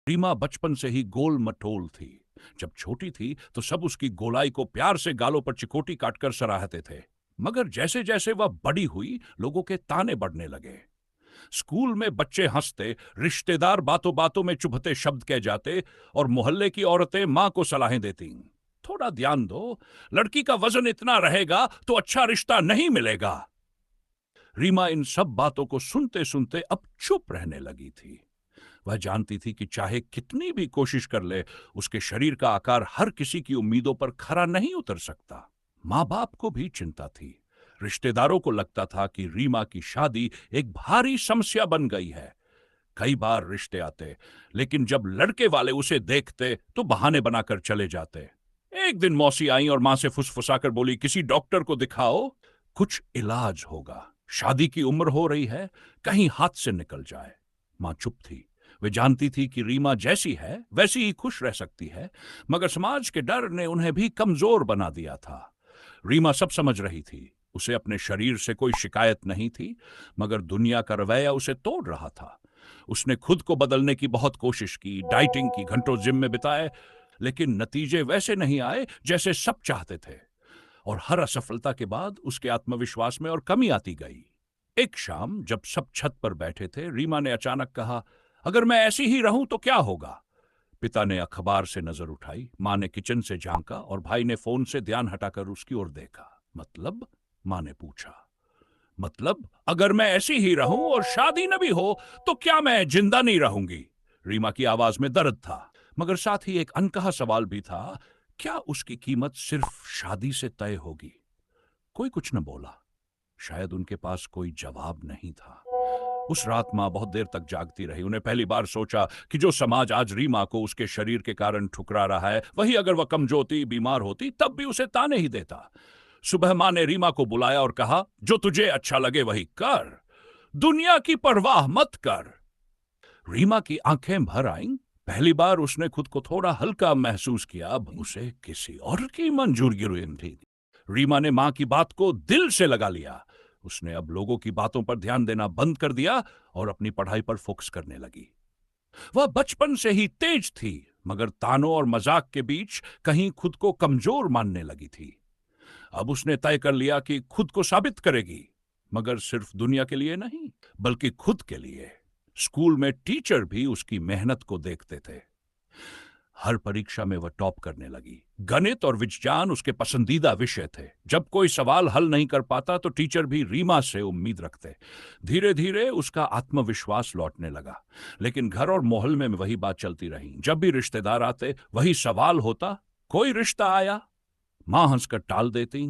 रीमा बचपन से ही गोल मटोल थी। जब छोटी थी तो सब उसकी गोलाई को प्यार से गालों पर चिकोटी काटकर सराहते थे। मगर जैसे जैसे वह बड़ी हुई, लोगों के ताने बढ़ने लगे। स्कूल में बच्चे हंसते, रिश्तेदार बातों बातों में चुभते शब्द कह जाते, और मोहल्ले की औरतें मां को सलाहें देती, थोड़ा ध्यान दो, लड़की का वजन इतना रहेगा तो अच्छा रिश्ता नहीं मिलेगा। रीमा इन सब बातों को सुनते सुनते अब चुप रहने लगी थी। वह जानती थी कि चाहे कितनी भी कोशिश कर ले, उसके शरीर का आकार हर किसी की उम्मीदों पर खरा नहीं उतर सकता। मां बाप को भी चिंता थी। रिश्तेदारों को लगता था कि रीमा की शादी एक भारी समस्या बन गई है। कई बार रिश्ते आते, लेकिन जब लड़के वाले उसे देखते तो बहाने बनाकर चले जाते। एक दिन मौसी आई और मां से फुसफुसाकर बोली, किसी डॉक्टर को दिखाओ, कुछ इलाज होगा। शादी की उम्र हो रही है, कहीं हाथ से निकल जाए। मां चुप थी। वे जानती थी कि रीमा जैसी है वैसी ही खुश रह सकती है, मगर समाज के डर ने उन्हें भी कमजोर बना दिया था। रीमा सब समझ रही थी। उसे अपने शरीर से कोई शिकायत नहीं थी, मगर दुनिया का रवैया उसे तोड़ रहा था। उसने खुद को बदलने की बहुत कोशिश की, डाइटिंग की, घंटों जिम में बिताए, लेकिन नतीजे वैसे नहीं आए जैसे सब चाहते थे। और हर असफलता के बाद उसके आत्मविश्वास में और कमी आती गई। एक शाम जब सब छत पर बैठे थे, रीमा ने अचानक कहा, अगर मैं ऐसी ही रहूं तो क्या होगा? पिता ने अखबार से नजर उठाई, मां ने किचन से झांका और भाई ने फोन से ध्यान हटाकर उसकी ओर देखा। मतलब? मां ने पूछा। मतलब अगर मैं ऐसी ही रहूं और शादी न भी हो तो क्या मैं जिंदा नहीं रहूंगी? रीमा की आवाज में दर्द था, मगर साथ ही एक अनकहा सवाल भी था, क्या उसकी कीमत सिर्फ शादी से तय होगी? कोई कुछ न बोला। शायद उनके पास कोई जवाब नहीं था। उस रात मां बहुत देर तक जागती रही। उन्हें पहली बार सोचा कि जो समाज आज रीमा को उसके शरीर के कारण ठुकरा रहा है, वही अगर वह कमजोती, बीमार होती, तब भी उसे ताने ही देता। सुबह मां ने रीमा को बुलाया और कहा, जो तुझे अच्छा लगे वही कर, दुनिया की परवाह मत कर। रीमा की आंखें भर आईं। पहली बार उसने खुद को थोड़ा हल्का महसूस किया। अब उसे किसी और की मंजूरी थी। रीमा ने मां की बात को दिल से लगा लिया। उसने अब लोगों की बातों पर ध्यान देना बंद कर दिया और अपनी पढ़ाई पर फोकस करने लगी। वह बचपन से ही तेज थी, मगर तानों और मजाक के बीच कहीं खुद को कमजोर मानने लगी थी। अब उसने तय कर लिया कि खुद को साबित करेगी, मगर सिर्फ दुनिया के लिए नहीं, बल्कि खुद के लिए। स्कूल में टीचर भी उसकी मेहनत को देखते थे। हर परीक्षा में वह टॉप करने लगी। गणित और विज्ञान उसके पसंदीदा विषय थे। जब कोई सवाल हल नहीं कर पाता तो टीचर भी रीमा से उम्मीद रखते। धीरे धीरे उसका आत्मविश्वास लौटने लगा। लेकिन घर और मोहल्ले में वही बात चलती रही। जब भी रिश्तेदार आते, वही सवाल होता, कोई रिश्ता आया? मां हंसकर टाल देती,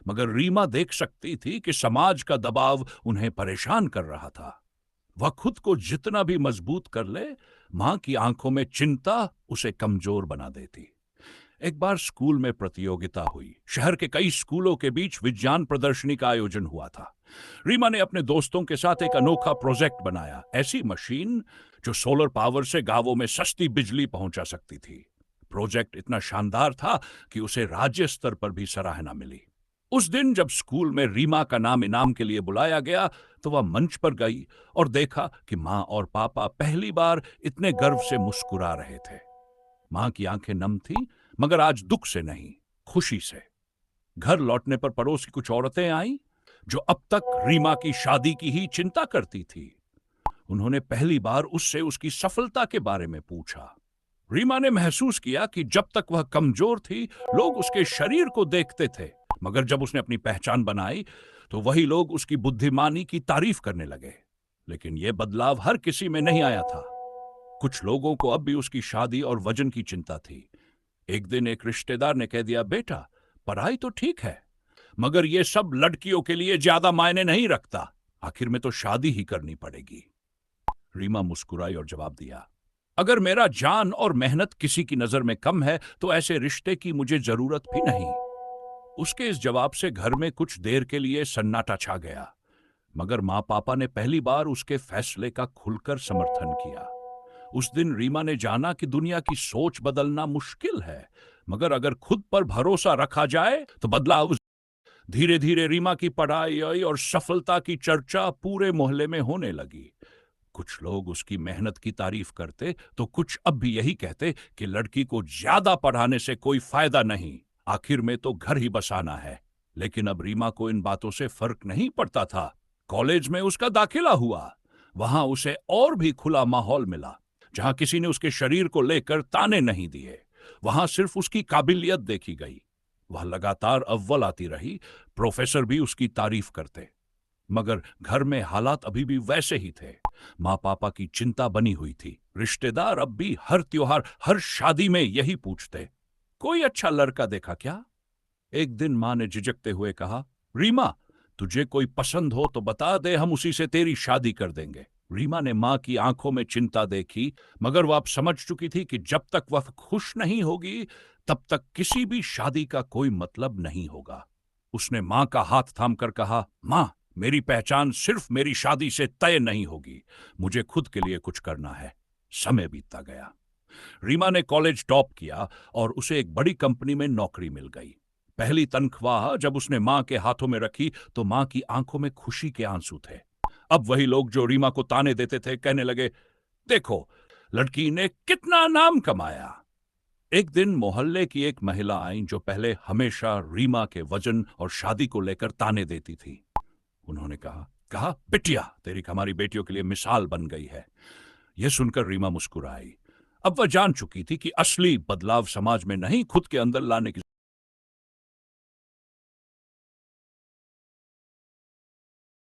मगर रीमा देख सकती थी कि समाज का दबाव उन्हें परेशान कर रहा था। वह खुद को जितना भी मजबूत कर ले, मां की आंखों में चिंता उसे कमजोर बना देती। एक बार स्कूल में प्रतियोगिता हुई। शहर के कई स्कूलों के बीच विज्ञान प्रदर्शनी का आयोजन हुआ था। रीमा ने अपने दोस्तों के साथ एक अनोखा प्रोजेक्ट बनाया, ऐसी मशीन जो सोलर पावर से गांवों में सस्ती बिजली पहुंचा सकती थी। प्रोजेक्ट इतना शानदार था कि उसे राज्य स्तर पर भी सराहना मिली। उस दिन जब स्कूल में रीमा का नाम इनाम के लिए बुलाया गया, तो वह मंच पर गई और देखा कि मां और पापा पहली बार इतने गर्व से मुस्कुरा रहे थे। मां की आंखें नम थी, मगर आज दुख से नहीं, खुशी से। घर लौटने पर पड़ोस की कुछ औरतें आईं, जो अब तक रीमा की शादी की ही चिंता करती थी। उन्होंने पहली बार उससे उसकी सफलता के बारे में पूछा। रीमा ने महसूस किया कि जब तक वह कमजोर थी, लोग उसके शरीर को देखते थे, मगर जब उसने अपनी पहचान बनाई, तो वही लोग उसकी बुद्धिमानी की तारीफ करने लगे। लेकिन यह बदलाव हर किसी में नहीं आया था। कुछ लोगों को अब भी उसकी शादी और वजन की चिंता थी। एक दिन एक रिश्तेदार ने कह दिया, बेटा, पढ़ाई तो ठीक है, मगर यह सब लड़कियों के लिए ज्यादा मायने नहीं रखता। आखिर में तो शादी ही करनी पड़ेगी। रीमा मुस्कुराई और जवाब दिया, अगर मेरा जान और मेहनत किसी की नजर में कम है, तो ऐसे रिश्ते की मुझे जरूरत भी नहीं। उसके इस जवाब से घर में कुछ देर के लिए सन्नाटा छा गया, मगर मां पापा ने पहली बार उसके फैसले का खुलकर समर्थन किया। उस दिन रीमा ने जाना कि दुनिया की सोच बदलना मुश्किल है, मगर अगर खुद पर भरोसा रखा जाए तो बदलाव। धीरे धीरे रीमा की पढ़ाई और सफलता की चर्चा पूरे मोहल्ले में होने लगी। कुछ लोग उसकी मेहनत की तारीफ करते तो कुछ अब भी यही कहते कि लड़की को ज्यादा पढ़ाने से कोई फायदा नहीं, आखिर में तो घर ही बसाना है। लेकिन अब रीमा को इन बातों से फर्क नहीं पड़ता था। कॉलेज में उसका दाखिला हुआ। वहां उसे और भी खुला माहौल मिला, जहां किसी ने उसके शरीर को लेकर ताने नहीं दिए। वहां सिर्फ उसकी काबिलियत देखी गई। वह लगातार अव्वल आती रही। प्रोफेसर भी उसकी तारीफ करते। मगर घर में हालात अभी भी वैसे ही थे। माँ पापा की चिंता बनी हुई थी। रिश्तेदार अब भी हर त्योहार, हर शादी में यही पूछते, कोई अच्छा लड़का देखा क्या? एक दिन माँ ने झिझकते हुए कहा, रीमा, तुझे कोई पसंद हो तो बता दे, हम उसी से तेरी शादी कर देंगे। रीमा ने माँ की आंखों में चिंता देखी, मगर वह अब समझ चुकी थी कि जब तक वह खुश नहीं होगी तब तक किसी भी शादी का कोई मतलब नहीं होगा। उसने माँ का हाथ थामकर कहा, माँ, मेरी पहचान सिर्फ मेरी शादी से तय नहीं होगी। मुझे खुद के लिए कुछ करना है। समय बीतता गया। रीमा ने कॉलेज टॉप किया और उसे एक बड़ी कंपनी में नौकरी मिल गई। पहली तनख्वाह जब उसने मां के हाथों में रखी तो मां की आंखों में खुशी के आंसू थे। अब वही लोग जो रीमा को ताने देते थे कहने लगे, देखो, लड़की ने कितना नाम कमाया। एक दिन मोहल्ले की एक महिला आई जो पहले हमेशा रीमा के वजन और शादी को लेकर ताने देती थी। उन्होंने कहा, बिटिया, तेरी हमारी बेटियों के लिए मिसाल बन गई है। यह सुनकर रीमा मुस्कुराई। अब वह जान चुकी थी कि असली बदलाव समाज में नहीं, खुद के अंदर लाने की